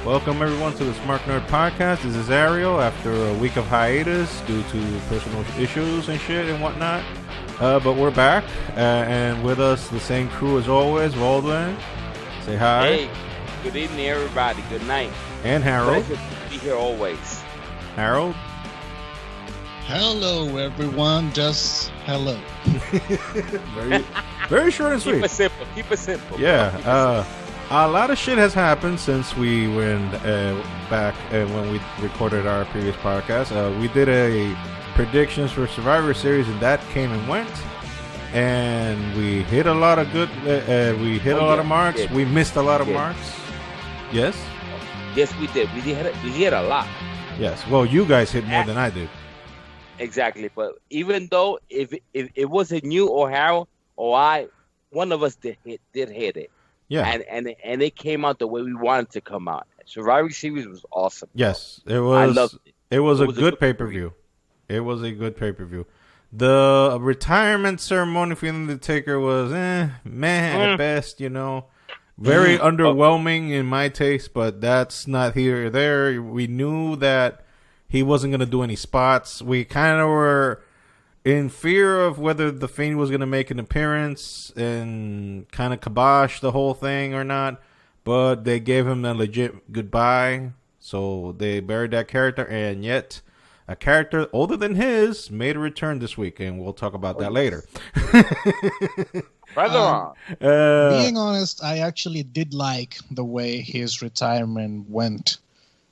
Welcome everyone to the Smart Nerd Podcast. This is Ariel after a week of hiatus due to personal issues and shit and whatnot. But we're back, and with us the same crew as always. Waldman, say hi. Hey, good evening everybody. Good night. And Harold. Pleasure to be here always. Harold. Hello everyone. Just hello. very short and sweet. Keep it simple. Yeah. A lot of shit has happened since we went back when we recorded our previous podcast. We did a predictions for Survivor Series, and that came and went. And we hit a lot of good. We hit a lot of marks. We missed a lot of marks. Yes. Yes, we did. We hit a lot. Yes. Well, you guys hit more than I did. Exactly. But even though if it wasn't you or Harold or I, one of us did hit it. Yeah, and it came out the way we wanted to come out. Survivor Series was awesome. Yes, it was. I loved it. It was a good pay-per-view. It was a good pay-per-view. The retirement ceremony for The Undertaker was at best, you know. Very underwhelming in my taste, but that's not here or there. We knew that he wasn't going to do any spots. We kind of were in fear of whether the Fiend was going to make an appearance and kind of kibosh the whole thing or not, but they gave him a legit goodbye, so they buried that character, and yet a character older than his made a return this week, and we'll talk about that later. Being honest, I actually did like the way his retirement went.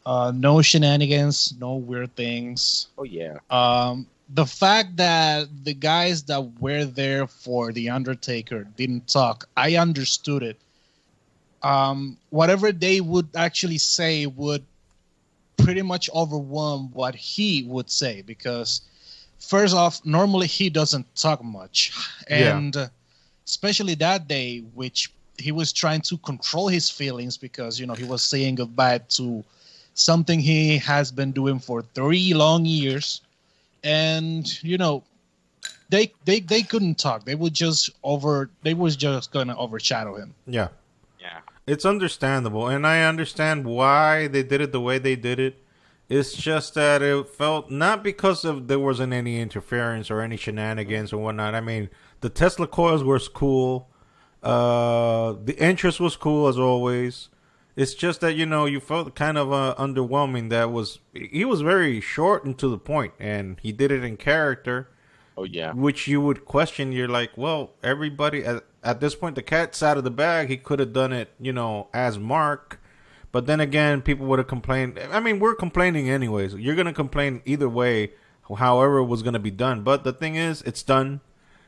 No shenanigans, no weird things. Oh, yeah. The fact that the guys that were there for The Undertaker didn't talk, I understood it. Whatever they would actually say would pretty much overwhelm what he would say, because first off, normally he doesn't talk much. And especially that day, which he was trying to control his feelings because, you know, he was saying goodbye to something he has been doing for 3 long years. And you know, they couldn't talk. They was just gonna overshadow him. Yeah. It's understandable, and I understand why they did it the way they did it. It's just that it felt not because of there wasn't any interference or any shenanigans or whatnot. I mean, the Tesla coils was cool. The entrance was cool as always. It's just that, you know, you felt kind of underwhelming. He was very short and to the point, and he did it in character. Oh, yeah. Which you would question. You're like, well, everybody, at this point, the cat's out of the bag. He could have done it, you know, as Mark. But then again, people would have complained. I mean, we're complaining anyways. You're going to complain either way, however it was going to be done. But the thing is, it's done.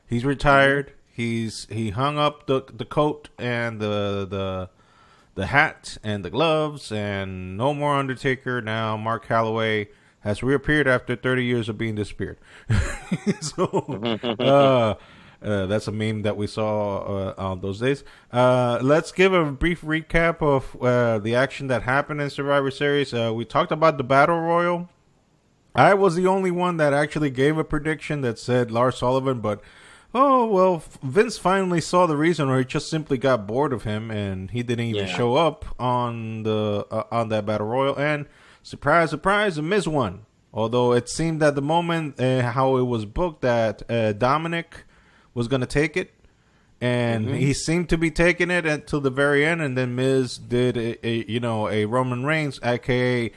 He's retired. He hung up the coat and the hat and the gloves, and no more Undertaker. Now Mark Calloway has reappeared after 30 years of being disappeared. So that's a meme that we saw on those days. Let's give a brief recap of the action that happened in Survivor Series. We talked about the Battle Royal. I was the only one that actually gave a prediction that said Lars Sullivan, but Vince finally saw the reason, or he just simply got bored of him, and he didn't even show up on that Battle Royal. And surprise, surprise, The Miz won. Although it seemed at the moment how it was booked that Dominic was going to take it, and he seemed to be taking it until the very end, and then Miz did a Roman Reigns, aka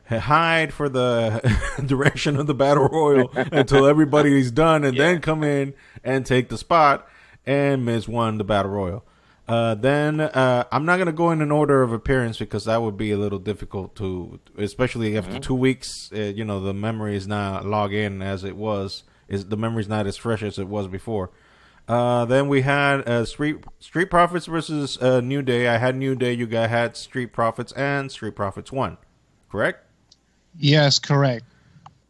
hide for the direction of the Battle Royal until everybody's done, and then come in and take the spot, and Miz won the Battle Royal. Then I'm not going to go in an order of appearance because that would be a little difficult to, especially after 2 weeks, the memory is not log in as it was. The memory's not as fresh as it was before. Then we had Street Profits versus New Day. I had New Day. You guys had Street Profits, and Street Profits won. Correct? Yes, correct.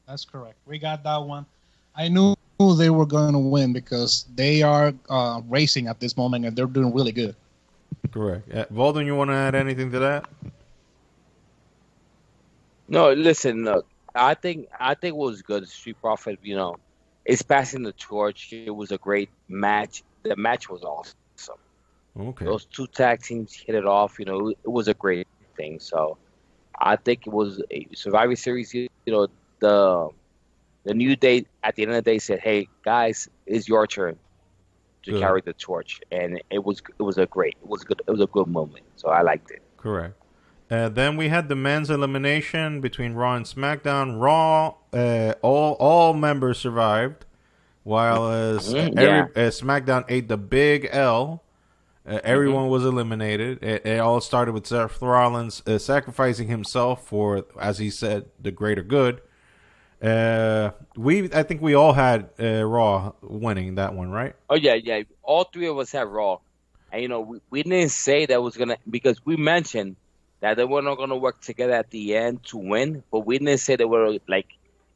That's correct. We got that one. I knew they were going to win because they are racing at this moment, and they're doing really good. Correct. Walden, you want to add anything to that? No, listen. Look, I think it was good. Street Profit, it's passing the torch. It was a great match. The match was awesome. Okay. Those two tag teams hit it off. It was a great thing. So, I think it was a Survivor Series. You know, the New Day at the end of the day said, "Hey guys, it's your turn to Good. carry the torch," and it was a good moment. So I liked it. Correct. Then we had the men's elimination between Raw and SmackDown. Raw, all members survived, while SmackDown ate the big L. Everyone was eliminated. It all started with Seth Rollins sacrificing himself for, as he said, the greater good. I think we all had Raw winning that one, right? Oh yeah. All three of us had Raw, and we didn't say that was gonna, because we mentioned that they were not gonna work together at the end to win, but we didn't say they were like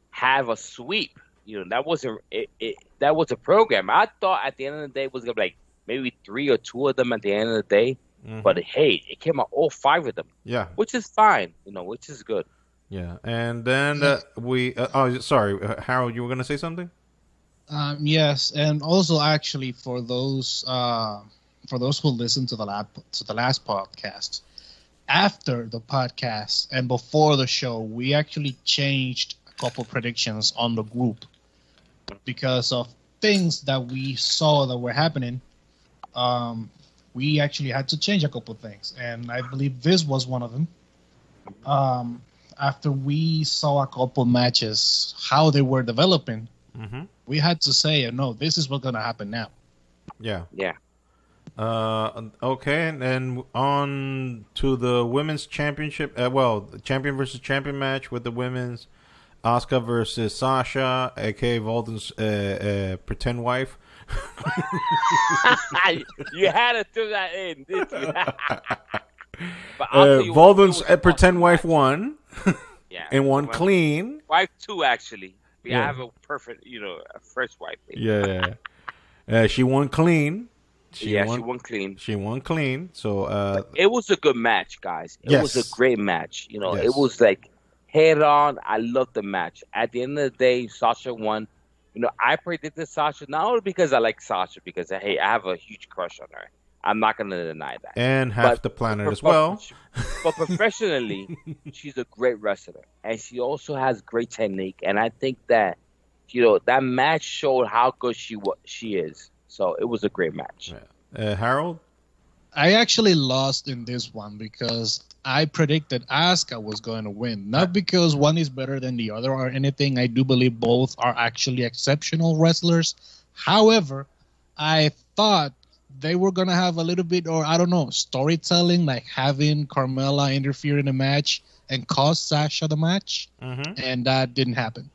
have a sweep. That wasn't it. That was a program. I thought at the end of the day it was gonna be like maybe 3 or 2 of them at the end of the day, but hey, it came out all 5 of them. Yeah, which is fine. Which is good. Yeah, and then sorry, Harold, you were gonna say something? Yes, and also actually for those who listened to the last podcast, after the podcast and before the show, we actually changed a couple predictions on the group because of things that we saw that were happening. We actually had to change a couple things, and I believe this was one of them. After we saw a couple matches, how they were developing, we had to say, no, this is what's going to happen now. Yeah. Yeah. Okay, and then on to the women's championship. The champion versus champion match with the women's. Asuka versus Sasha, a.k.a. Volden's pretend wife. You had to throw that in, didn't you? Volden's pretend wife won. Yeah, and won clean. Wife 2, actually. I have a perfect, a first wife. Yeah. She won clean. She won clean. She won clean. So it was a good match, guys. It was a great match. Yes. It was like head on. I loved the match. At the end of the day, Sasha won. I predicted Sasha not only because I like Sasha, because hey, I have a huge crush on her. I'm not going to deny that. And half the planet as well. But professionally, she's a great wrestler. And she also has great technique. And I think that, that match showed how good she is. So it was a great match. Yeah. Harold? I actually lost in this one because I predicted Asuka was going to win. Not because one is better than the other or anything. I do believe both are actually exceptional wrestlers. However, I thought they were going to have a little bit, or I don't know, storytelling, like having Carmella interfere in a match and cost Sasha the match. And that didn't happen.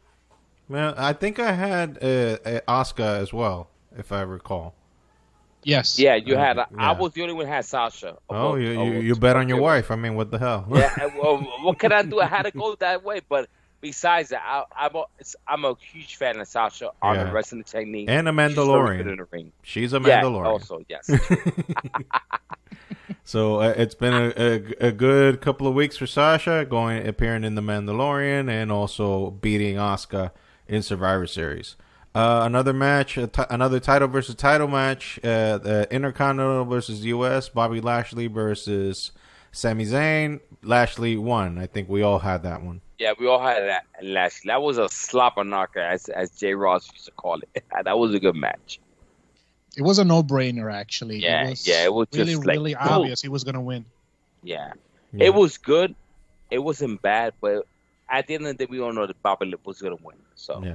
Well, I think I had Asuka as well, if I recall. Yes. Yeah, you had. I was the only one who had Sasha. You bet on your wife. I mean, what the hell? Yeah. Well, what can I do? I had to go that way. But besides that, I'm a huge fan of Sasha on the wrestling technique and a Mandalorian. She's very good in the ring. She's a Mandalorian. Yeah, also, yes. So it's been a good couple of weeks for Sasha, appearing in the Mandalorian and also beating Asuka in Survivor Series. Another match, another title versus title match, the Intercontinental versus U.S., Bobby Lashley versus Sami Zayn. Lashley won. I think we all had that one. Yeah, we all had that. Lashley. That was a slobber knocker, as Jay Ross used to call it. That was a good match. It was a no-brainer, actually. Yeah, it was really, just really obvious he was going to win. Yeah. It was good. It wasn't bad, but at the end of the day, we all know that Bobby was going to win. So. Yeah.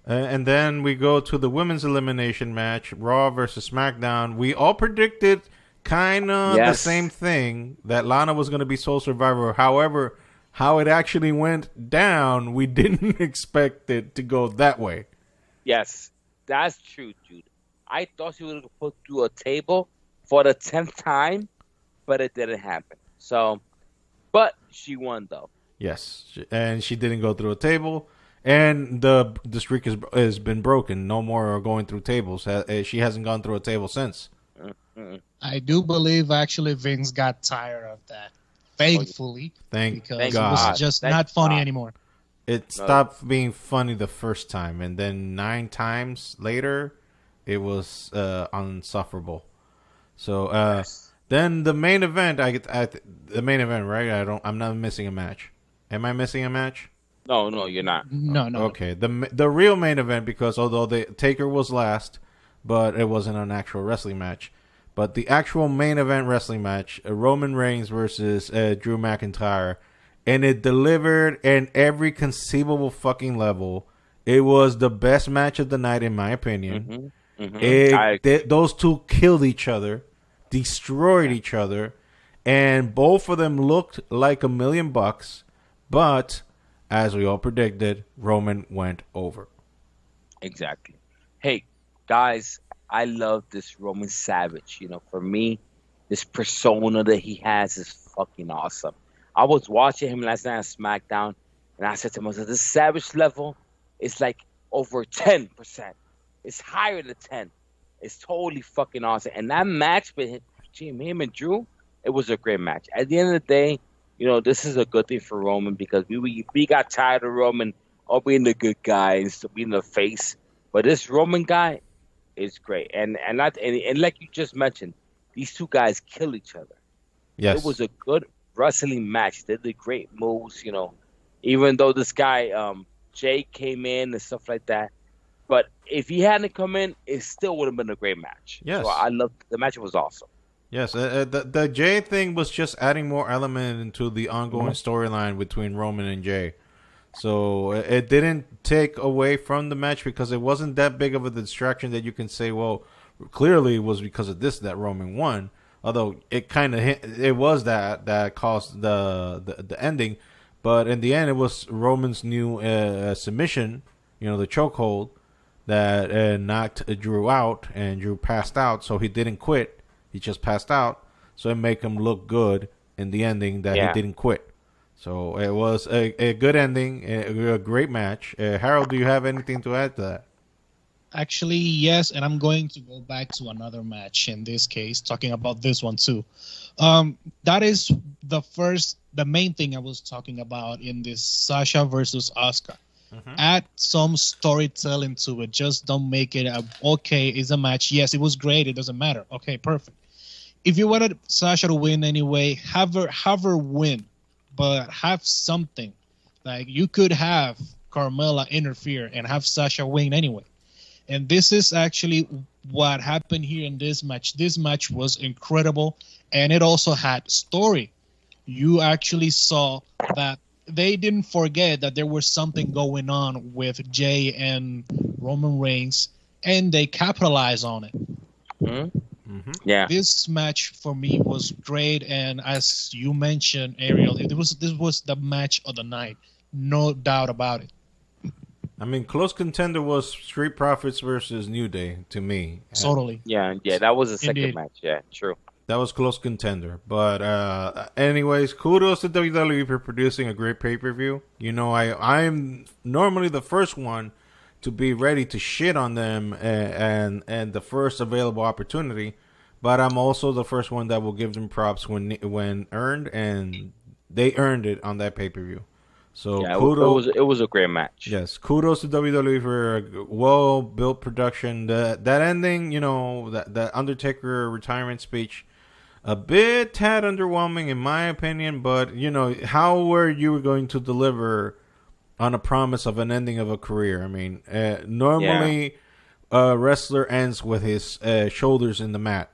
And then we go to the women's elimination match, Raw versus SmackDown. We all predicted kind of the same thing, that Lana was going to be sole survivor. However, how it actually went down, we didn't expect it to go that way. Yes, that's true, dude. I thought she was going to put through a table for the 10th time, but it didn't happen. So, but she won, though. Yes, and she didn't go through a table. And the streak has been broken. No more going through tables. She hasn't gone through a table since. I do believe actually Vince got tired of that. Thankfully. Because God. It was just not funny anymore. It stopped being funny the first time. And then 9 times later, it was unsufferable. So Then the main event, the main event, right? I'm not missing a match. Am I missing a match? No, you're not. No. Okay, the real main event, because although the Taker was last, but it wasn't an actual wrestling match. But the actual main event wrestling match, Roman Reigns versus Drew McIntyre, and it delivered in every conceivable fucking level. It was the best match of the night, in my opinion. Those two killed each other, destroyed each other, and both of them looked like $1,000,000. But as we all predicted, Roman went over. Exactly. Hey, guys, I love this Roman Savage. For me, this persona that he has is fucking awesome. I was watching him last night on SmackDown, and I said to myself, this Savage level is like over 10%. It's higher than 10. It's totally fucking awesome. And that match between him and Drew, it was a great match. At the end of the day, this is a good thing for Roman, because we got tired of Roman being the good guy and being the face. But this Roman guy is great. And like you just mentioned, these two guys kill each other. Yes. It was a good wrestling match. They did great moves, even though this guy, Jay, came in and stuff like that. But if he hadn't come in, it still would have been a great match. Yes. So I loved the match. Was awesome. Yes, the Jay thing was just adding more element into the ongoing storyline between Roman and Jay. So it didn't take away from the match, because it wasn't that big of a distraction that you can say, well, clearly it was because of this that Roman won. Although it kind of it was that caused the ending, but in the end it was Roman's new submission, the chokehold that knocked Drew out, and Drew passed out. So he didn't quit. He just passed out, so it made him look good in the ending that he didn't quit. So it was a good ending, a great match. Harold, do you have anything to add to that? Actually, yes, and I'm going to go back to another match in this case, talking about this one too. That is the main thing I was talking about in this Sasha versus Asuka. Add some storytelling to it. Just don't make it okay, it's a match. Yes, it was great. It doesn't matter. Okay, perfect. If you wanted Sasha to win anyway, have her win, but have something. Like, you could have Carmella interfere and have Sasha win anyway. And this is actually what happened here in this match. This match was incredible, and it also had story. You actually saw that they didn't forget that there was something going on with Jay and Roman Reigns, and they capitalized on it. Yeah. This match for me was great, and as you mentioned, Ariel, this was the match of the night, no doubt about it. I mean, close contender was Street Profits versus New Day to me. Totally. Yeah, that was the second match. Yeah, true. That was close contender. But anyways, kudos to WWE for producing a great pay-per-view. I'm normally the first one to be ready to shit on them and the first available opportunity, but I'm also the first one that will give them props when earned, and they earned it on that pay-per-view. So yeah, kudos. It was a great match. Yes, kudos to WWE for a well-built production. That ending, that Undertaker retirement speech, a tad underwhelming in my opinion, but how were you going to deliver on a promise of an ending of a career? I mean, normally a wrestler ends with his shoulders in the mat,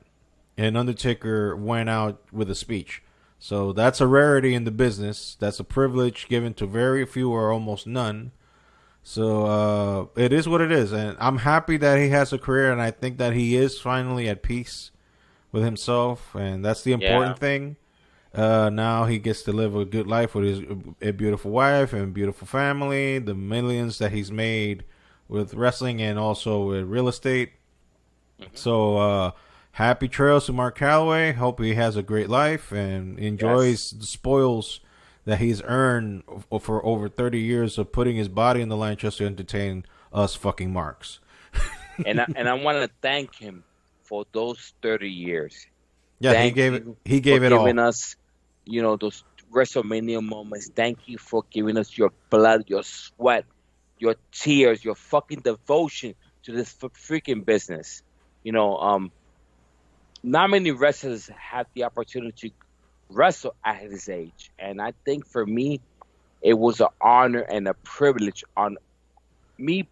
and Undertaker went out with a speech. So that's a rarity in the business. That's a privilege given to very few or almost none. So it is what it is, and I'm happy that he has a career, and I think that he is finally at peace with himself, and that's the important thing. Now he gets to live a good life with a beautiful wife and beautiful family, the millions that he's made with wrestling and also with real estate. So happy trails to Mark Calloway. Hope he has a great life and enjoys the spoils that he's earned for over 30 years of putting his body in the line just to entertain us fucking marks. and I want to thank him for those 30 years. Yeah, he gave it all. Giving us, those WrestleMania moments. Thank you for giving us your blood, your sweat, your tears, your fucking devotion to this freaking business. not many wrestlers have the opportunity to wrestle at his age, and I think for me, it was an honor and a privilege on me,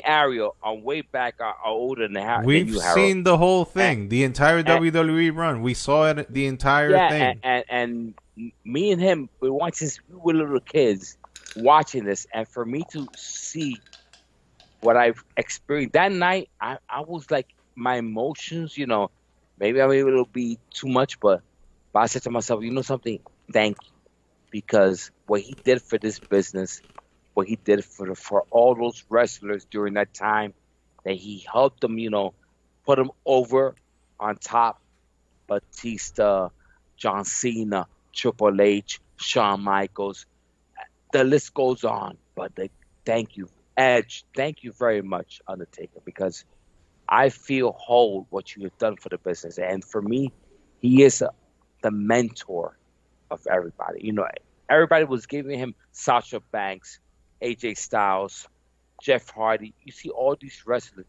Ariel. I'm way back, are older than We've you, Harold. seen the whole And, thing, the entire and WWE run. We saw it, the entire yeah, thing. and me and him, we watched since we were little kids watching this, and for me to see what I've experienced that night, I was like, my emotions, maybe I mean it'll be too much, but I said to myself, you know something, thank you, because what he did for this business, what he did for all those wrestlers during that time, that he helped them, put them over on top. Batista, John Cena, Triple H, Shawn Michaels, the list goes on. But thank you, Edge. Thank you very much, Undertaker, because I feel whole what you have done for the business. And for me, he is the mentor of everybody. Everybody was giving him Sasha Banks, AJ Styles, Jeff Hardy. You see all these wrestlers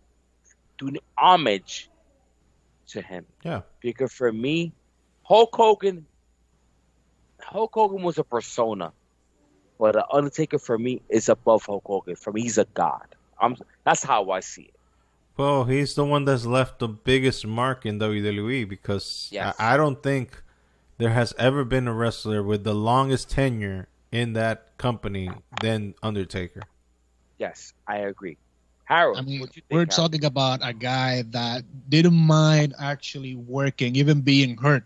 doing homage to him. Yeah. Because for me, Hulk Hogan was a persona. But the Undertaker for me is above Hulk Hogan. For me, he's a god. That's how I see it. Well, he's the one that's left the biggest mark in WWE because Yes. I don't think there has ever been a wrestler with the longest tenure in that company than Undertaker. Yes, I agree. Harold, I mean, what you think? we're Harold? talking about a guy that didn't mind actually working, even being hurt.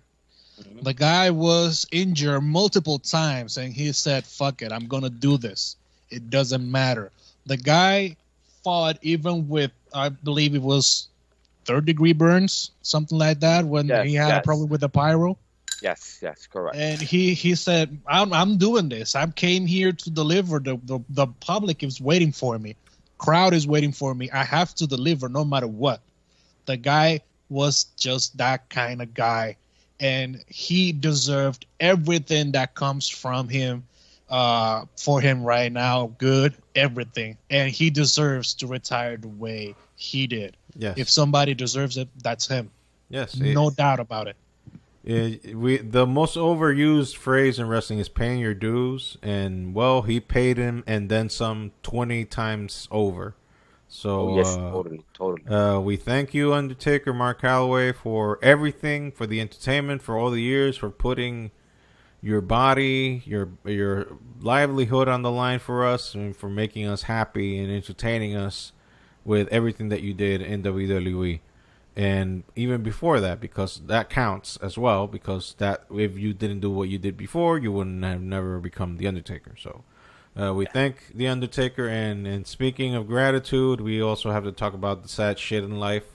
Mhm. The guy was injured multiple times, and he said, "Fuck it, I'm gonna do this. It doesn't matter." The guy fought even with, I believe it was third-degree burns, something like that, when Yes, he had a yes. problem with the pyro. Yes, correct. And he said, I'm doing this. I came here to deliver. The public is waiting for me. Crowd is waiting for me. I have to deliver no matter what. The guy was just that kind of guy. And he deserved everything that comes from him for him right now. Good, everything. And he deserves to retire the way he did. Yes. If somebody deserves it, that's him. Yes. No doubt about it. The most overused phrase in wrestling is paying your dues, and well, he paid him and then some 20 times over. So yes, totally. we thank you, Undertaker, Mark Calloway, for everything, for the entertainment, for all the years, for putting your body, your livelihood on the line for us, and for making us happy and entertaining us with everything that you did in WWE. And even before that, because that counts as well, because that if you didn't do what you did before, you wouldn't have never become The Undertaker. So we thank The Undertaker, and speaking of gratitude, we also have to talk about the sad shit in life.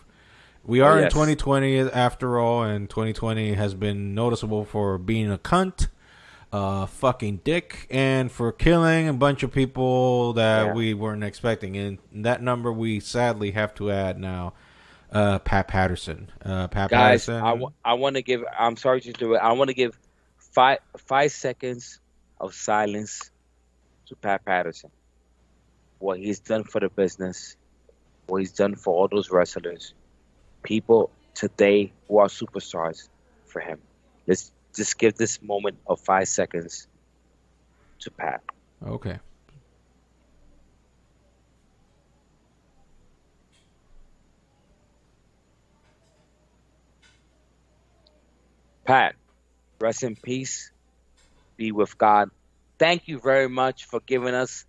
We are in 2020 after all, and 2020 has been noticeable for being a cunt, fucking dick, and for killing a bunch of people that we weren't expecting. And that number we sadly have to add now. Pat Patterson. Guys, I want to give. I'm sorry to do it. I want to give 5 seconds of silence to Pat Patterson. What he's done for the business, what he's done for all those wrestlers, people today who are superstars for him. Let's just give this moment of 5 seconds to Pat. Okay. Pat, rest in peace. Be with God. Thank you very much for giving us,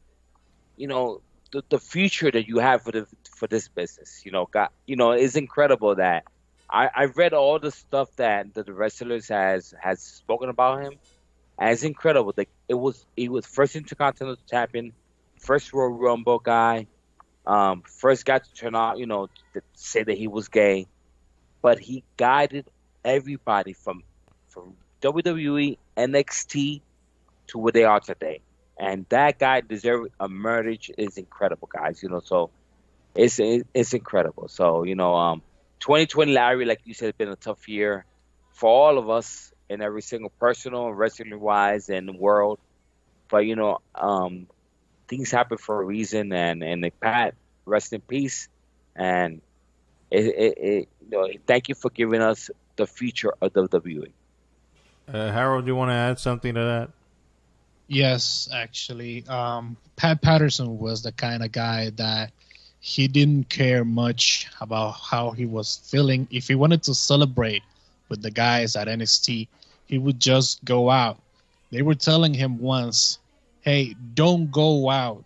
the future that you have for this business. God, it's incredible that I've read all the stuff that the wrestlers has spoken about him, and it's incredible. Like he was first Intercontinental Champion, first Royal Rumble guy, first guy to turn out, to say that he was gay, but he guided everybody from WWE, NXT to where they are today, and that guy deserves a marriage. Is incredible, guys. So it's incredible. So 2020, Larry, like you said, has been a tough year for all of us in every single personal and wrestling wise in the world. But things happen for a reason, and Pat, rest in peace, and thank you for giving us the future of WWE. Harold, do you want to add something to that? Yes, actually. Pat Patterson was the kind of guy that he didn't care much about how he was feeling. If he wanted to celebrate with the guys at NXT, he would just go out. They were telling him once, hey, don't go out.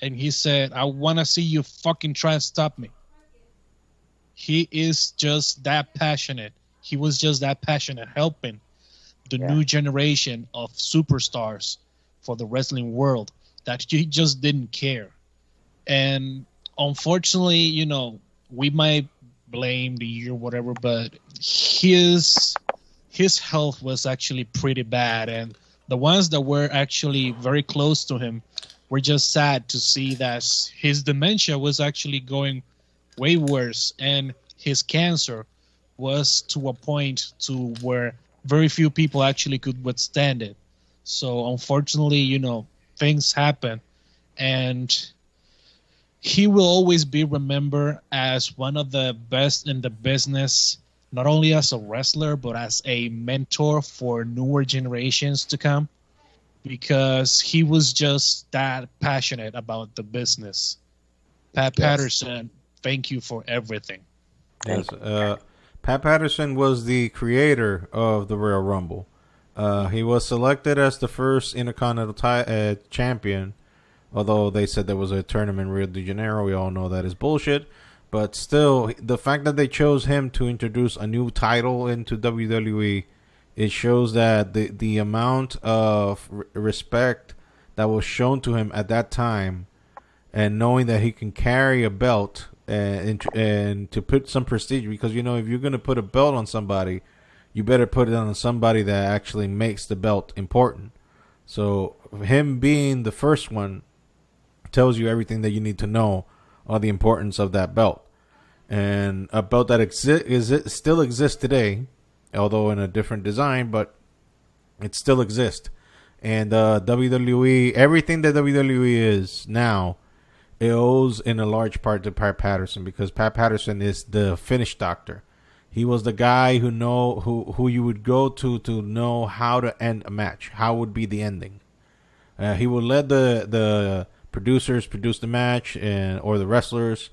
And he said, I want to see you fucking try and stop me. He is just that passionate. He was just that passionate helping the new generation of superstars for the wrestling world that he just didn't care. And unfortunately, you know, we might blame the year, whatever, but his health was actually pretty bad. And the ones that were actually very close to him were just sad to see that his dementia was actually going way worse, and his cancer was to a point to where very few people actually could withstand it. So unfortunately, you know, things happen, and he will always be remembered as one of the best in the business, not only as a wrestler, but as a mentor for newer generations to come, because he was just that passionate about the business. Pat Patterson, thank you for everything. Yes, Pat Patterson was the creator of the Royal Rumble. He was selected as the first Intercontinental champion, although they said there was a tournament in Rio de Janeiro. We all know that is bullshit. But still, the fact that they chose him to introduce a new title into WWE, it shows that the amount of respect that was shown to him at that time, and knowing that he can carry a belt and to put some prestige, because, you know, if you're going to put a belt on somebody, you better put it on somebody that actually makes the belt important. So him being the first one tells you everything that you need to know on the importance of that belt. And a belt that still exists today, although in a different design, but it still exists. And WWE, everything that WWE is now, it owes in a large part to Pat Patterson, because Pat Patterson is the finish doctor. He was the guy who you would go to know how to end a match, how would be the ending. He would let the producers produce the match or the wrestlers,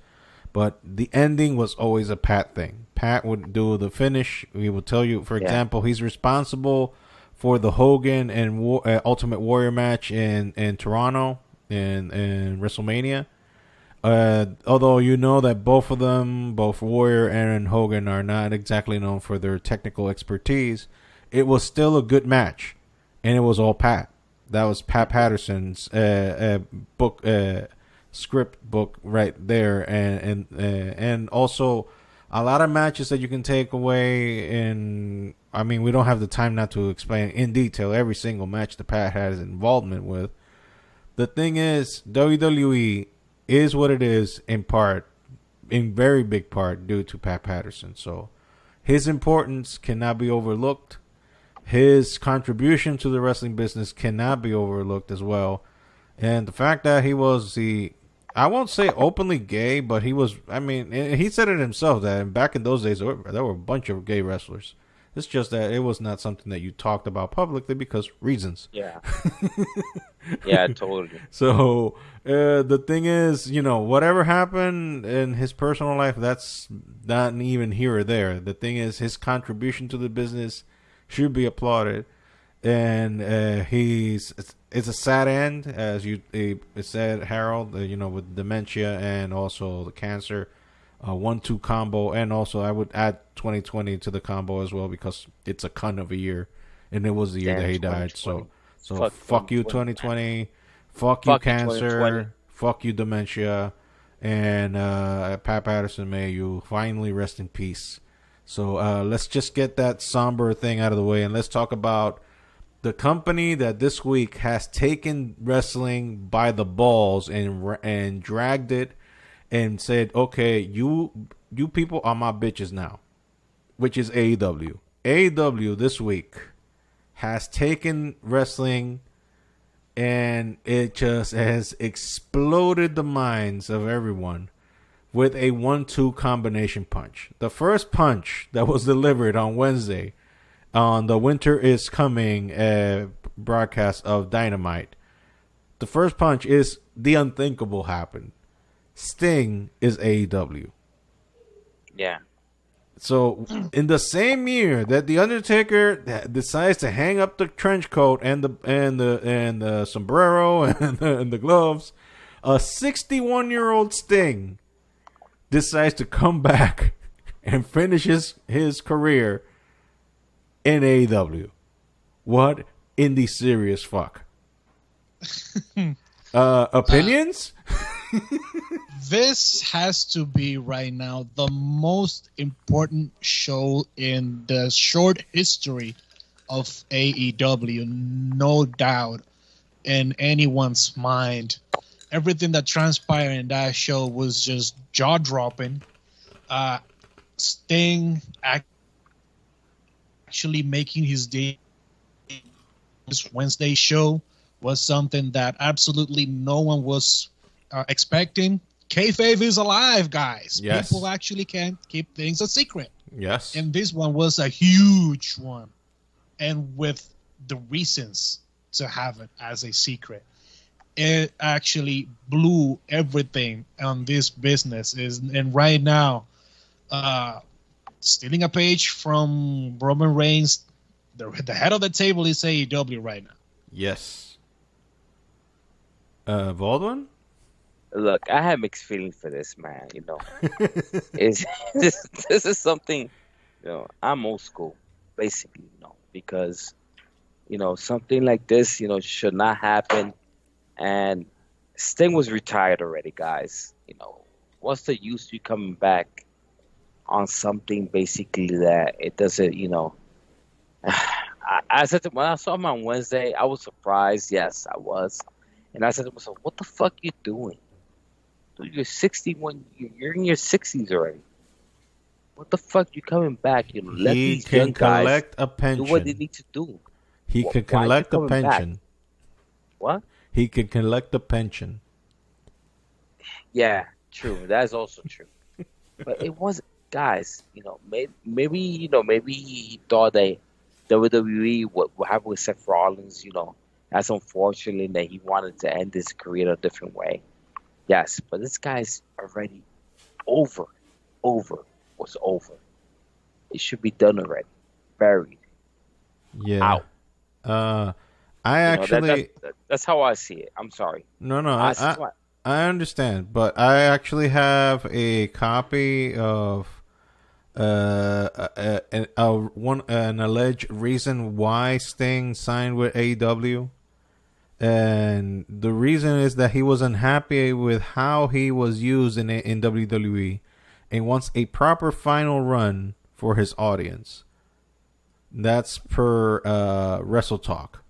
but the ending was always a Pat thing. Pat would do the finish. He would tell you, for example, he's responsible for the Hogan and Ultimate Warrior match in Toronto in WrestleMania. Although you know that both of them, both Warrior and Hogan, are not exactly known for their technical expertise, it was still a good match, and it was all Pat. That was Pat Patterson's book, script book right there, and also a lot of matches that you can take away. And I mean, we don't have the time not to explain in detail every single match that Pat has involvement with. The thing is, WWE is what it is in very big part, due to Pat Patterson. So his importance cannot be overlooked. His contribution to the wrestling business cannot be overlooked as well. And the fact that he was I won't say openly gay, but he was, I mean, he said it himself that back in those days, there were a bunch of gay wrestlers. It's just that it was not something that you talked about publicly because reasons. Yeah. Yeah, totally. So the thing is, you know, whatever happened in his personal life, that's not even here or there. The thing is, his contribution to the business should be applauded. And it's a sad end, as you said, Harold, you know, with dementia and also the cancer. 1-2 combo, and also I would add 2020 to the combo as well, because it's a cunt of a year, and it was the year that he died. So fuck you 2020, fuck you cancer, fuck you dementia, and Pat Patterson, may you finally rest in peace. So let's just get that somber thing out of the way, and let's talk about the company that this week has taken wrestling by the balls and dragged it and said, okay, you people are my bitches now, which is AEW. AEW this week has taken wrestling, and it just has exploded the minds of everyone with a 1-2 combination punch. The first punch that was delivered on Wednesday on the Winter is Coming broadcast of Dynamite. The first punch is the unthinkable happened. Sting is AEW. Yeah. So in the same year that the Undertaker decides to hang up the trench coat and the sombrero and the gloves, a 61-year-old Sting decides to come back and finishes his career in AEW. What in the serious fuck? Opinions? This has to be right now the most important show in the short history of AEW, no doubt in anyone's mind. Everything that transpired in that show was just jaw-dropping. Sting actually making his debut this Wednesday show was something that absolutely no one was expecting. Kayfabe is alive, guys. Yes. People actually can't keep things a secret. Yes. And this one was a huge one. And with the reasons to have it as a secret. It actually blew everything on this business. And right now, stealing a page from Roman Reigns, the head of the table is AEW right now. Yes. Baldwin? Look, I have mixed feelings for this, man. You know, this is something. You know, I'm old school, basically. You know, because something like this, should not happen. And Sting was retired already, guys. What's the use of you coming back on something basically that it doesn't? I said when I saw him on Wednesday, I was surprised. Yes, I was. And I said to myself, what the fuck you doing? Dude, you're 61. You're in your 60s already. What the fuck you coming back? Let these young guys collect a pension. do what they need to do. He could collect a pension. Back? What? He could collect a pension. Yeah, true. That's also true. But it was, guys, maybe he thought that WWE what happened with Seth Rollins, that's unfortunate that he wanted to end his career a different way. Yes, but this guy's already over. Was over. It should be done already. Buried. Yeah. Out. I actually... That's how I see it. I'm sorry. No, I understand, but I actually have a copy of an alleged reason why Sting signed with AEW. And the reason is that he was unhappy with how he was used in WWE and wants a proper final run for his audience. That's per Wrestle Talk.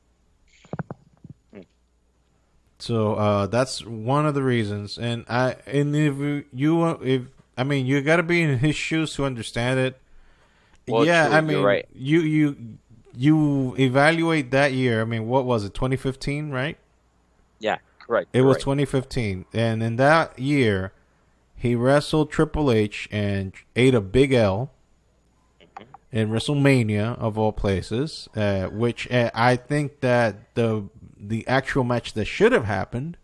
So that's one of the reasons. And if you got to be in his shoes to understand it. Well, yeah, true, I mean, you're right. You evaluate that year. I mean, what was it? 2015, right? Yeah, correct. It was 2015, and in that year, he wrestled Triple H and ate a big L in WrestleMania of all places. Which I think that the actual match that should have happened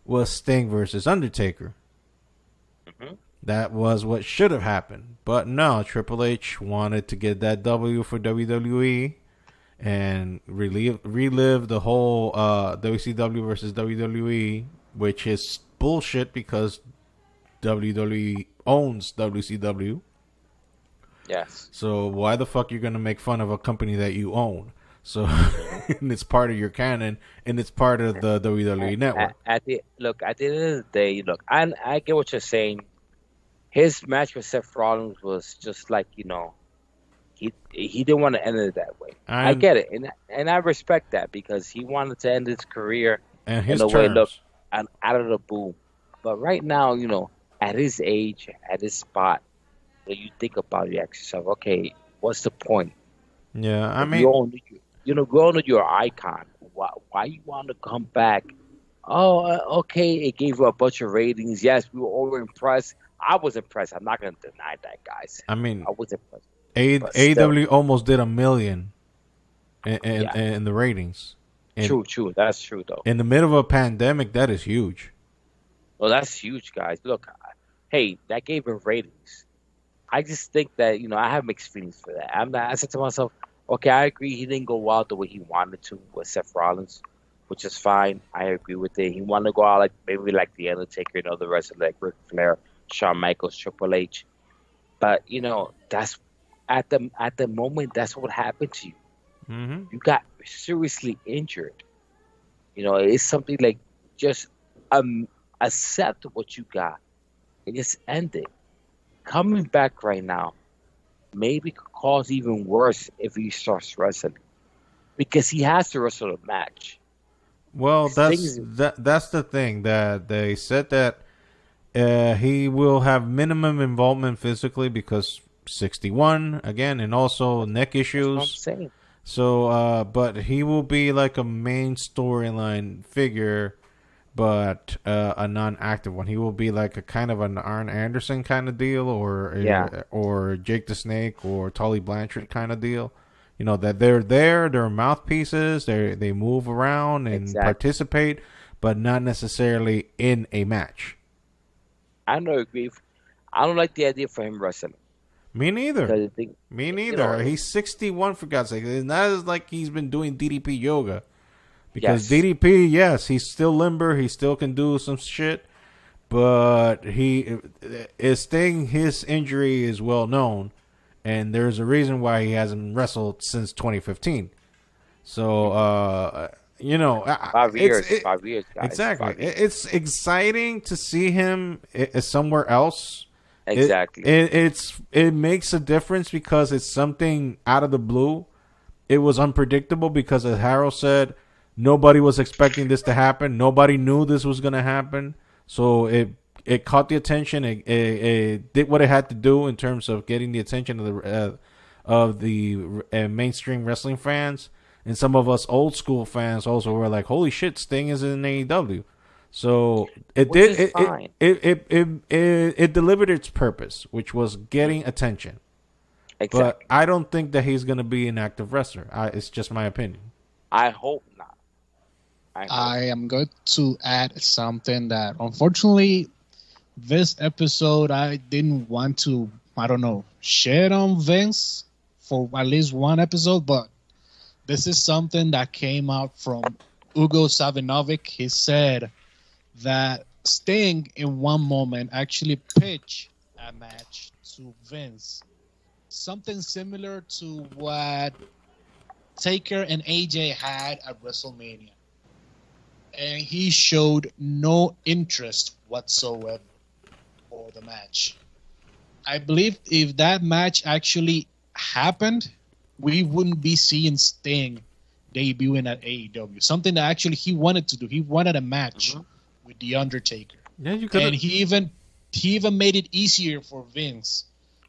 was Sting versus Undertaker. Mm-hmm. That was what should have happened. But no, Triple H wanted to get that W for WWE and relive the whole WCW versus WWE, which is bullshit because WWE owns WCW. Yes. So why the fuck you're going to make fun of a company that you own? So and it's part of your canon and it's part of the WWE network. At the end of the day, I get what you're saying. His match with Seth Rollins was just like, he didn't want to end it that way. I get it, and I respect that because he wanted to end his career and his in a terms. way, out of the blue. But right now, at his age, at his spot, that you think about it, you ask yourself, okay, what's the point? Yeah, I mean, we all know you're an icon. Why you want to come back? Oh, okay, it gave you a bunch of ratings. Yes, we were all impressed. I was impressed. I'm not gonna deny that, guys. I mean, I was impressed. But still, AEW almost did 1 million yeah, in the ratings. true. That's true though. In the middle of a pandemic, that is huge. Well, that's huge, guys. Look, hey, that gave him ratings. I just think that I have mixed feelings for that. I said to myself, okay, I agree. He didn't go out the way he wanted to with Seth Rollins, which is fine. I agree with it. He wanted to go out maybe like the Undertaker and other wrestlers like Ric Flair, Shawn Michaels, Triple H. But that's at the moment. That's what happened to you. Mm-hmm. You got seriously injured. It's something like just accept what you got and just end it. Coming back right now maybe could cause even worse if he starts wrestling because he has to wrestle a match. Well, that's the thing that they said that he will have minimum involvement physically because 61 again, and also neck issues. That's what I'm saying. So, but he will be like a main storyline figure, but a non-active one. He will be like a kind of an Arn Anderson kind of deal, or Jake the Snake, or Tully Blanchard kind of deal. That they're mouthpieces. They move around and participate, but not necessarily in a match. I don't agree. I don't like the idea for him wrestling. Me neither. Me neither. You know, He's 61 for God's sake. It's not like he's been doing DDP yoga. Because yes. DDP, yes, he's still limber. He still can do some shit. But his injury is well known. And there's a reason why he hasn't wrestled since 2015. So, 5 years. 5 years, guys. Exactly. 5 years. It's exciting to see him somewhere else. Exactly. It makes a difference because it's something out of the blue. It was unpredictable because, as Harold said, nobody was expecting this to happen. Nobody knew this was going to happen. So it caught the attention. It did what it had to do in terms of getting the attention of the mainstream wrestling fans. And some of us old school fans also were like, "Holy shit, Sting is in AEW." So it delivered its purpose, which was getting attention. Exactly. But I don't think that he's going to be an active wrestler. It's just my opinion. I hope not. I am going to add something that, unfortunately, this episode I didn't want to, shit on Vince for at least one episode, but this is something that came out from Ugo Savinovic. He said that Sting in one moment actually pitched a match to Vince. Something similar to what Taker and AJ had at WrestleMania. And he showed no interest whatsoever for the match. I believe if that match actually happened, we wouldn't be seeing Sting debuting at AEW. Something that actually he wanted to do. He wanted a match with The Undertaker. Yeah, you could. And he even made it easier for Vince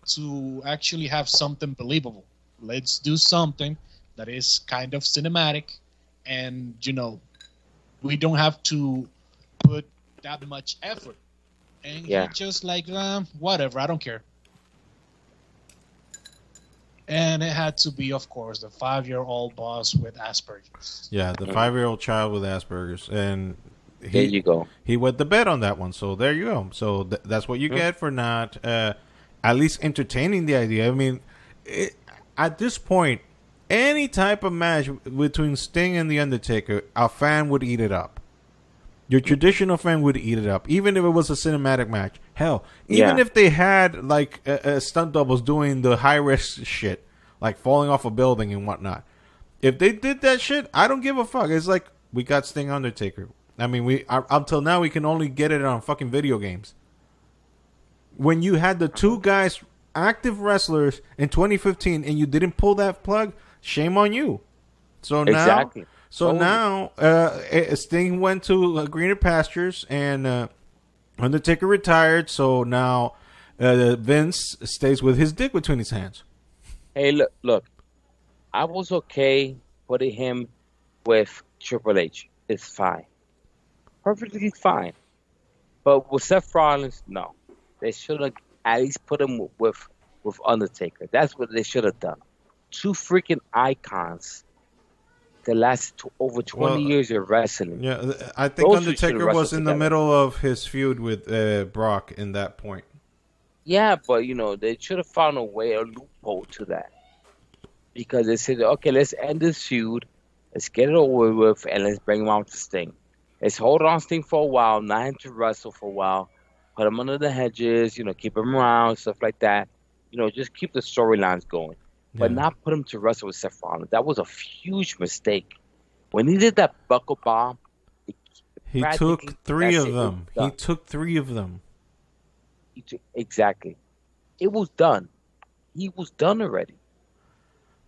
to actually have something believable. Let's do something that is kind of cinematic, and we don't have to put that much effort. And he just like, whatever, I don't care. And it had to be, of course, the 5-year-old boss with Asperger's. Yeah, the 5-year-old child with Asperger's. And there you go. He wet the bed on that one. So there you go. So that's what you get for not at least entertaining the idea. I mean, at this point, any type of match between Sting and The Undertaker, a fan would eat it up. Your traditional fan would eat it up, even if it was a cinematic match. Hell, even if they had like stunt doubles doing the high risk shit, like falling off a building and whatnot. If they did that shit, I don't give a fuck. It's like we got Sting Undertaker. I mean, until now we can only get it on fucking video games. When you had the two guys, active wrestlers in 2015, and you didn't pull that plug, shame on you. So now. Now, Sting went to greener pastures, and Undertaker retired. So now, Vince stays with his dick between his hands. Hey, look. I was okay putting him with Triple H. It's fine, perfectly fine. But with Seth Rollins, no, they should have at least put him with Undertaker. That's what they should have done. Two freaking icons that lasted over 20 years of wrestling. Yeah, I think Those Undertaker was in the middle of his feud with Brock in that point. Yeah, but they should have found a way, a loophole to that. Because they said, okay, let's end this feud, let's get it over with, and let's bring him out to Sting. Let's hold on Sting for a while, not him to wrestle for a while, put him under the hedges, keep him around, stuff like that. Just keep the storylines going. But not put him to wrestle with Seth Rollins. That was a huge mistake. When he did that buckle bomb, he took three of them. He took 3 of them. Exactly. It was done. He was done already.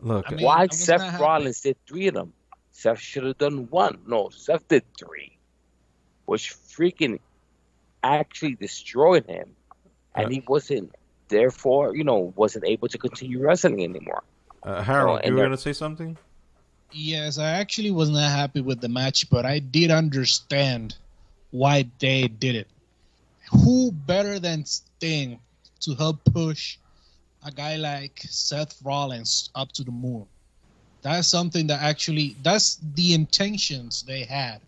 Look, why Seth Rollins did 3 of them? Seth should have done 1. No, Seth did 3, which freaking actually destroyed him, and he wasn't. Therefore, wasn't able to continue wrestling anymore. Harold, you were going to say something? Yes, I actually was not happy with the match, but I did understand why they did it. Who better than Sting to help push a guy like Seth Rollins up to the moon? That's something that that's the intentions they had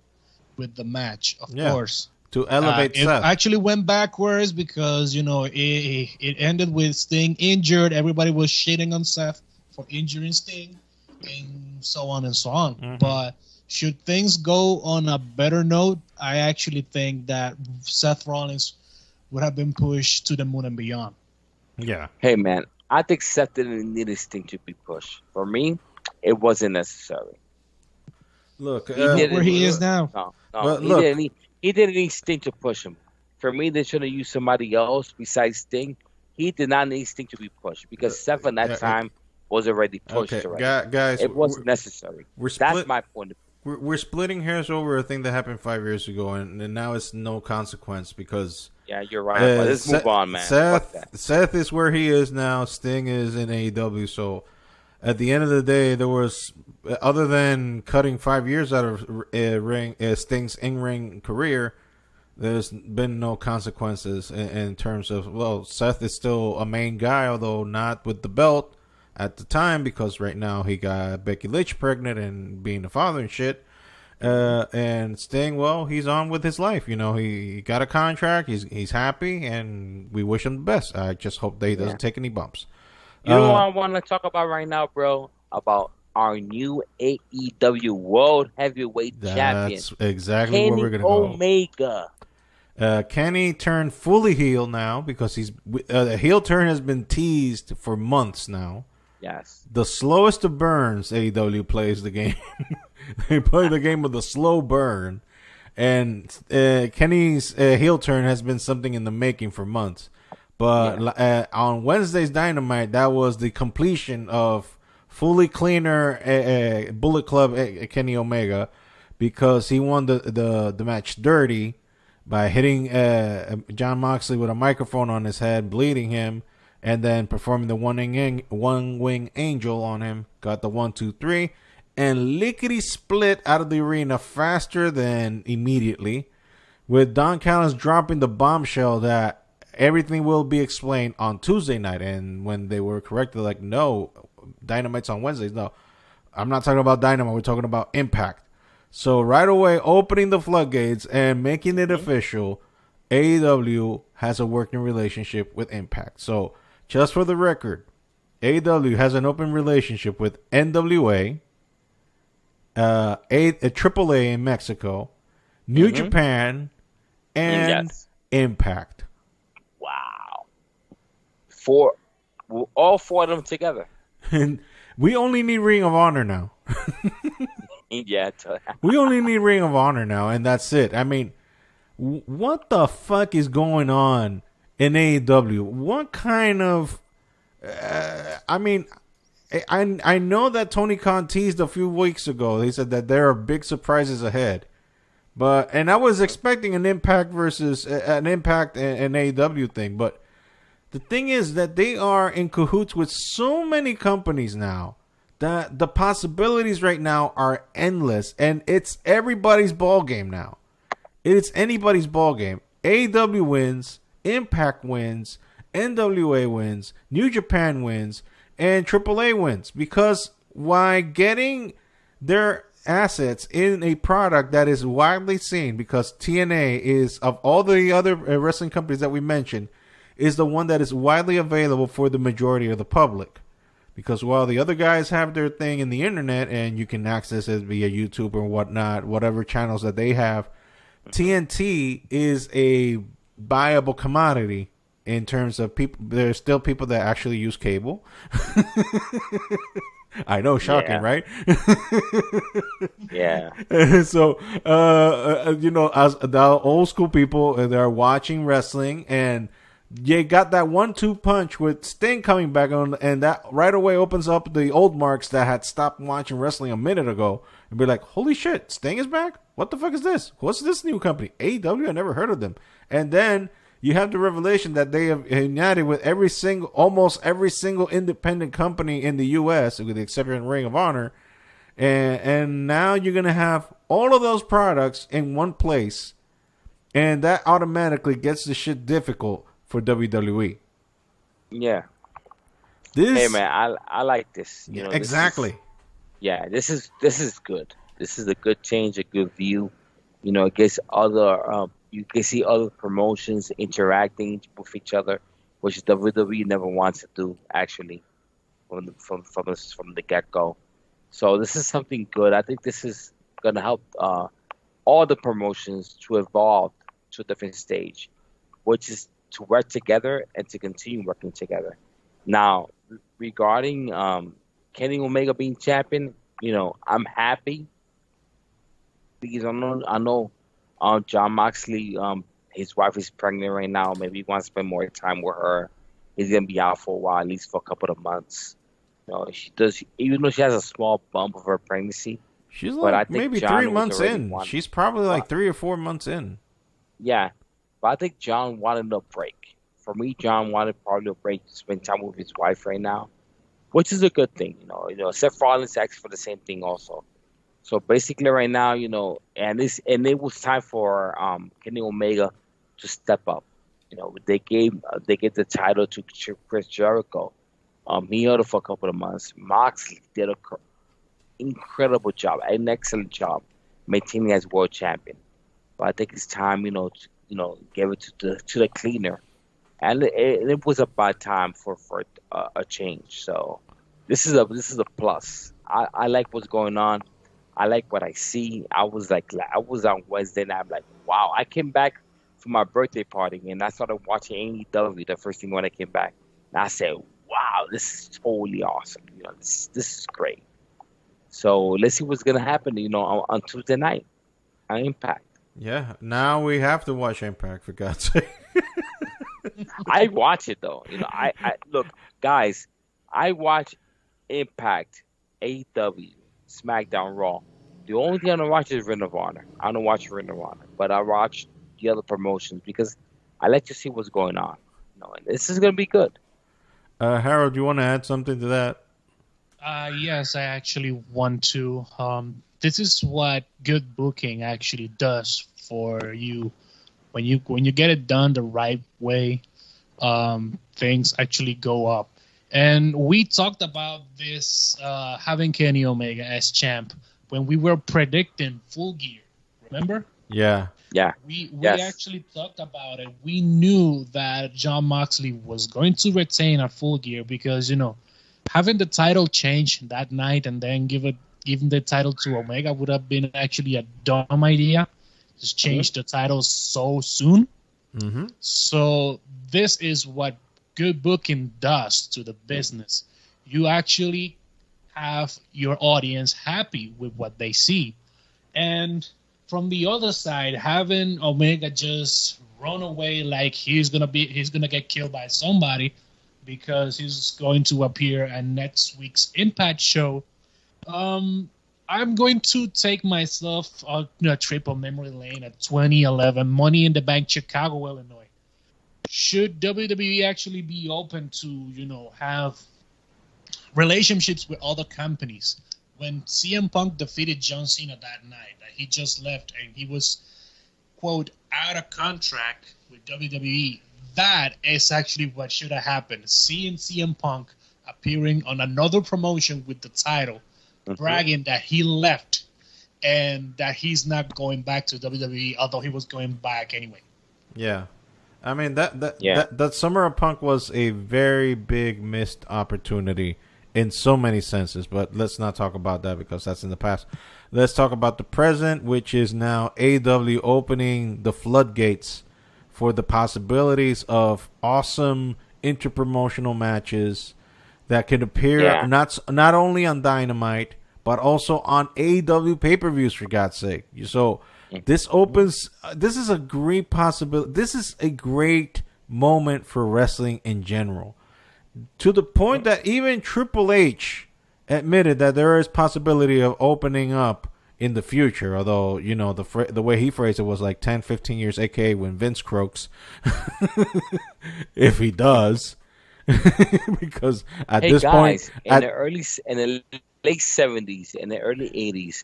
with the match, of course. To elevate Seth. It actually went backwards because, it ended with Sting injured. Everybody was shitting on Seth for injuring Sting and so on and so on. Mm-hmm. But should things go on a better note, I actually think that Seth Rollins would have been pushed to the moon and beyond. Yeah. Hey, man, I think Seth didn't need his Sting to be pushed. For me, it wasn't necessary. Look, where he is now. No, he didn't need Sting to push him. For me, they should have used somebody else besides Sting. He did not need Sting to be pushed because Seth at that time was already pushed. Already. Guys, it wasn't necessary. That's my point of view. We're splitting hairs over a thing that happened 5 years ago, and now it's no consequence because... Yeah, you're right. But let's move on, man. Seth is where he is now. Sting is in AEW, so... At the end of the day, there was, other than cutting 5 years out of Sting's in-ring career, there's been no consequences in terms of, Seth is still a main guy, although not with the belt at the time, because right now he got Becky Lynch pregnant and being a father and shit. And Sting, he's on with his life. He got a contract, he's happy, and we wish him the best. I just hope that he doesn't take any bumps. You know what I want to talk about right now, bro? About our new AEW World Heavyweight Champion. That's exactly where we're going to go. Omega. Kenny turned fully heel now because the heel turn has been teased for months now. Yes. The slowest of burns, AEW plays the game. They play the game of the slow burn. And Kenny's heel turn has been something in the making for months. But on Wednesday's Dynamite, that was the completion of fully cleaner Bullet Club Kenny Omega, because he won the match dirty by hitting Jon Moxley with a microphone on his head, bleeding him, and then performing the one wing angel on him. Got the 1, 2, 3, and lickety split out of the arena faster than immediately, with Don Callis dropping the bombshell that everything will be explained on Tuesday night. And when they were corrected, like, no, Dynamite's on Wednesdays. No, I'm not talking about Dynamite. We're talking about Impact. So right away, opening the floodgates and making it official, AEW has a working relationship with Impact. So just for the record, AEW has an open relationship with NWA, AAA in Mexico, New Japan, and Impact. Wow. All 4 of them together. And we only need Ring of Honor now. Yeah. We only need Ring of Honor now, and that's it. I mean, what the fuck is going on in AEW? What kind of... I know that Tony Khan teased a few weeks ago. He said that there are big surprises ahead. And I was expecting an Impact versus an Impact and AEW thing, but the thing is that they are in cahoots with so many companies now that the possibilities right now are endless, and it's everybody's ball game now. It's anybody's ball game. AEW wins, Impact wins, NWA wins, New Japan wins, and AAA wins. Because why getting their assets in a product that is widely seen, because TNA is, of all the other wrestling companies that we mentioned, is the one that is widely available for the majority of the public. Because while the other guys have their thing in the internet and you can access it via YouTube or whatnot, whatever channels that they have, TNT is a buyable commodity in terms of people. There's still people that actually use cable. I know, shocking, right? Yeah. So, as the old school people, they're watching wrestling, and you got that 1-2 punch with Sting coming back on, and that right away opens up the old marks that had stopped watching wrestling a minute ago, and be like, holy shit, Sting is back? What the fuck is this? What's this new company? AEW? I never heard of them. And then you have the revelation that they have united with almost every single independent company in the U.S., with the exception of Ring of Honor, and now you're going to have all of those products in one place, and that automatically gets the shit difficult for WWE. Yeah. Hey man, I like this. You know, exactly. This is good. This is a good change, a good view. You know, it gets other you can see other promotions interacting with each other, which WWE never wants to do actually from the get go. So this is something good. I think this is gonna help all the promotions to evolve to a different stage, which is to work together and to continue working together. Now, regarding Kenny Omega being champion, you know, I'm happy because I know John Moxley, his wife is pregnant right now. Maybe he wants to spend more time with her. He's gonna be out for a while, at least for a couple of months. You know, she does, even though she has a small bump of her pregnancy. She's like, I think maybe John 3 months in. She's probably like 3 or 4 months in. Yeah. But I think John wanted a break. For me, John wanted probably a break to spend time with his wife right now, which is a good thing, you know. Seth Rollins asked for the same thing also. So basically, right now, you know, and it was time for Kenny Omega to step up. You know, they gave the title to Chris Jericho. He held it for a couple of months. Moxley did an incredible job, an excellent job, maintaining as world champion. But I think it's time, you know, give it to the cleaner, and it was about time for a change. So this is a plus. I like what's going on. I like what I see. I was on Wednesday night. I'm like, wow. I came back from my birthday party and I started watching AEW the first thing when I came back. And I said, wow, this is totally awesome. You know, this is great. So let's see what's gonna happen. You know, on Tuesday night on Impact. Yeah, now we have to watch Impact, for God's sake. I watch it though. You know, I look, guys. I watch Impact, AEW, SmackDown, Raw. The only thing I don't watch is Ring of Honor. I don't watch Ring of Honor, but I watch the other promotions because I like to see what's going on. You know, and this is gonna be good. Harold, do you want to add something to that? Yes, I actually want to. This is what good booking actually does for you. When you get it done the right way, things actually go up. And we talked about this having Kenny Omega as champ when we were predicting Full Gear. Remember? Yeah. We actually talked about it. We knew that Jon Moxley was going to retain a Full Gear because, you know, having the title change that night and then giving the title to Omega would have been actually a dumb idea. Just change the title so soon. Mm-hmm. So this is what good booking does to the business. You actually have your audience happy with what they see. And from the other side, having Omega just run away like he's gonna get killed by somebody because he's going to appear at next week's Impact show. I'm going to take myself on a trip on memory lane at 2011 Money in the Bank, Chicago, Illinois. Should WWE actually be open to, you know, have relationships with other companies? When CM Punk defeated John Cena that night, that he just left and he was, quote, out of contract with WWE, that is actually what should have happened. Seeing CM Punk appearing on another promotion with the title, bragging that he left and that he's not going back to WWE, although he was going back anyway. Yeah. I mean, that Summer of Punk was a very big missed opportunity in so many senses, but let's not talk about that because that's in the past. Let's talk about the present, which is now AEW opening the floodgates for the possibilities of awesome interpromotional matches that could appear not only on Dynamite, but also on AEW pay-per-views, for God's sake. So this opens... this is a great possibility. This is a great moment for wrestling in general. To the point that even Triple H admitted that there is possibility of opening up in the future, although, you know, the way he phrased it was like 10, 15 years, aka when Vince croaks. If he does. Because at this point... in the late 70s and the early 80s,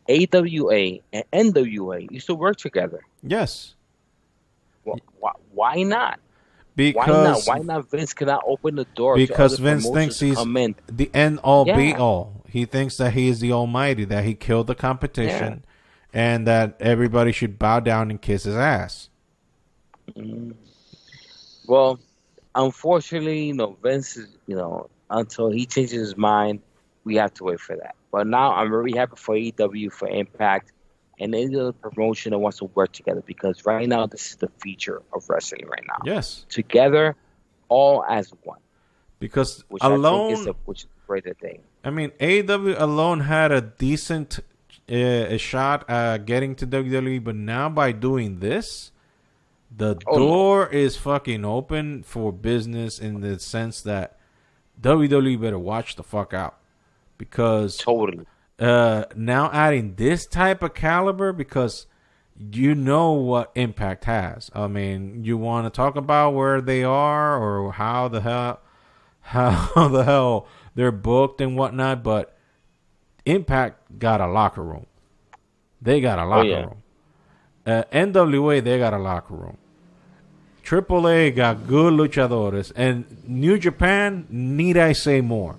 AWA and NWA used to work together. Yes. Why not? Because why not Vince cannot open the door? Because Vince thinks he's the end all be all. He thinks that he is the almighty, that he killed the competition, and that everybody should bow down and kiss his ass. Well, unfortunately, Vince is, until he changes his mind, we have to wait for that. But now I'm very happy for AEW, for Impact, and any other promotion that wants to work together, because right now this is the feature of wrestling right now. Yes. Together, all as one. Because which alone, I think which is a greater thing. I mean, AEW alone had a decent a shot at getting to WWE, but now by doing this, the door is fucking open for business in the sense that WWE better watch the fuck out. Because totally. Now adding this type of caliber, because you know what Impact has. I mean, you want to talk about where they are or how the hell they're booked and whatnot, but Impact got a locker room. They got a locker room. NWA, they got a locker room. AAA got good luchadores, and New Japan, need I say more?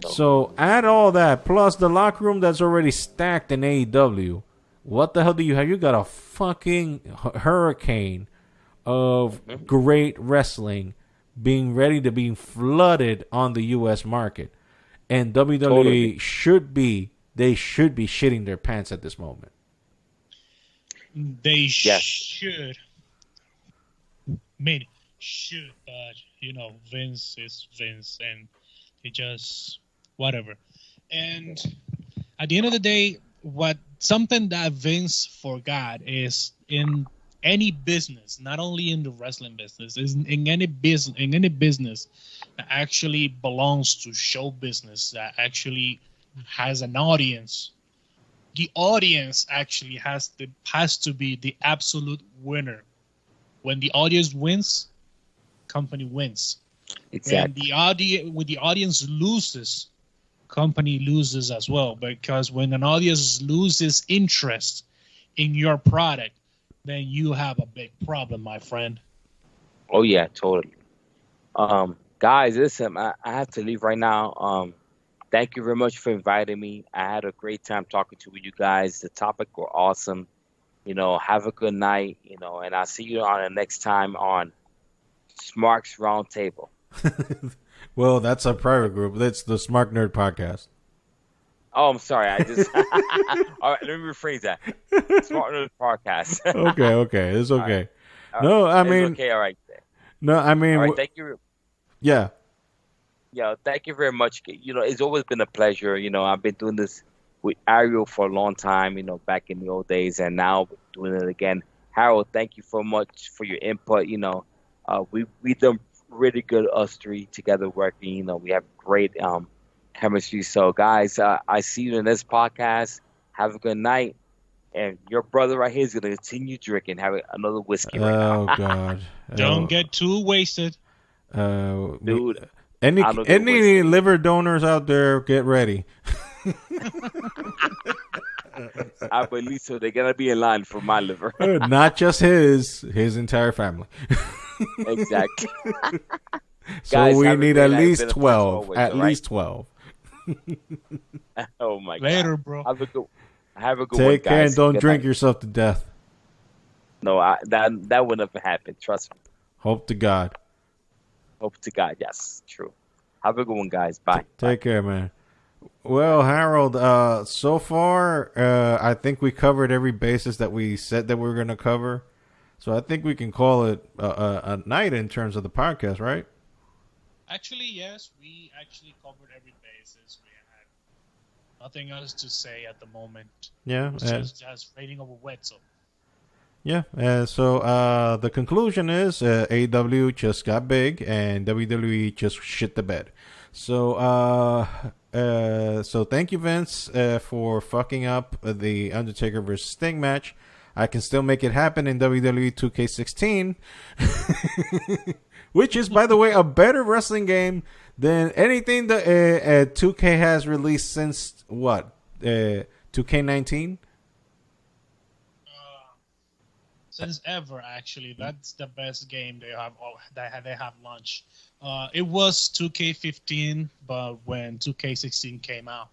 So add all that, plus the locker room that's already stacked in AEW. What the hell do you have? You got a fucking hurricane of great wrestling being ready to be flooded on the U.S. market. And WWE should be shitting their pants at this moment. They should. I mean, should, but, Vince is Vince, and he just... whatever. And at the end of the day, something that Vince forgot is in any business, not only in the wrestling business, is in any business that actually belongs to show business, that actually has an audience. The audience actually has to be the absolute winner. When the audience wins, company wins. Exactly. When the audience loses, company loses as well, because when an audience loses interest in your product, then you have a big problem, my friend. Oh yeah, totally. Guys, listen, I have to leave right now. Thank you very much for inviting me. I had a great time talking to you guys. The topic were awesome. Have a good night. And I'll see you on the next time on Smarks Roundtable. Well, that's a private group. That's the Smart Nerd Podcast. Oh, I'm sorry. I just all right. Let me rephrase that. Smart Nerd Podcast. Okay. It's okay. All right. No, I mean, okay. All right. No, I mean, all right. Thank you. Yeah. Yeah. Thank you very much. It's always been a pleasure. I've been doing this with Ariel for a long time. Back in the old days, and now doing it again. Harold, thank you so much for your input. We done really good, us three together working. We have great chemistry. So, guys, I see you in this podcast. Have a good night. And your brother right here is going to continue drinking, have another whiskey right now. Oh, God. Don't get too wasted. Dude. Any liver donors out there, get ready. I believe so. They're going to be in line for my liver. Not just his entire family. Exactly. So Guys, we have a need great at night. least Been a pleasure 12. always, At all right? least 12. Oh my Later, God. bro. Have a good one, Take care guys. and don't Good drink night. yourself to death. No, that would never happen. Trust me. Hope to God. Hope to God. Yes, true. Have a good one, guys. Bye. Take care, man. Well, Harold, so far, I think we covered every basis that we said that we were going to cover. So I think we can call it a night in terms of the podcast, right? Actually, yes, we actually covered every basis. We had nothing else to say at the moment. Yeah. It was just rating over Wetzel. Yeah. So the conclusion is AEW just got big and WWE just shit the bed. So so thank you, Vince, for fucking up the Undertaker versus Sting match. I can still make it happen in WWE 2K16, which is, by the way, a better wrestling game than anything that 2K has released since what? 2K19? Since ever, actually, that's the best game they have launched. It was 2K15, but when 2K16 came out,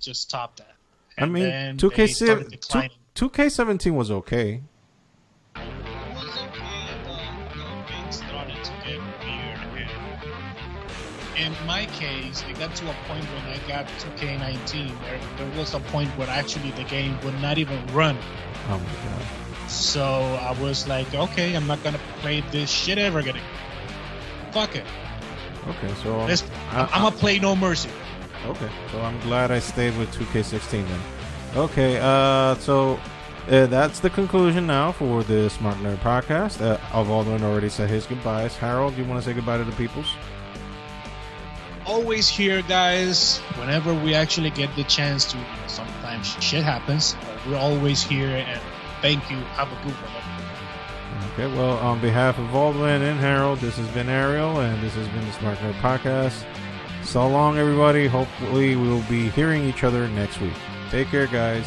just topped that. I And mean, then they started declining. 2K17 was okay. It was okay, but things started to get weird. And in my case, it got to a point when I got 2K19 where there was a point where actually the game would not even run. Oh my god. So I was like, okay, I'm not gonna play this shit ever again. Fuck it. Okay, so I'm gonna play No Mercy. okay, so I'm glad I stayed with 2K16 then. Okay, so that's the conclusion now for the Smart Nerd podcast. Alvaldwin already said his goodbyes. Harold, you want to say goodbye to the peoples? Always here, guys. Whenever we actually get the chance to, sometimes shit happens. But we're always here, and thank you. Have a good one. Okay, well, on behalf of Baldwin and Harold, this has been Ariel, and this has been the Smart Nerd Podcast. So long, everybody. Hopefully, we'll be hearing each other next week. Take care, guys.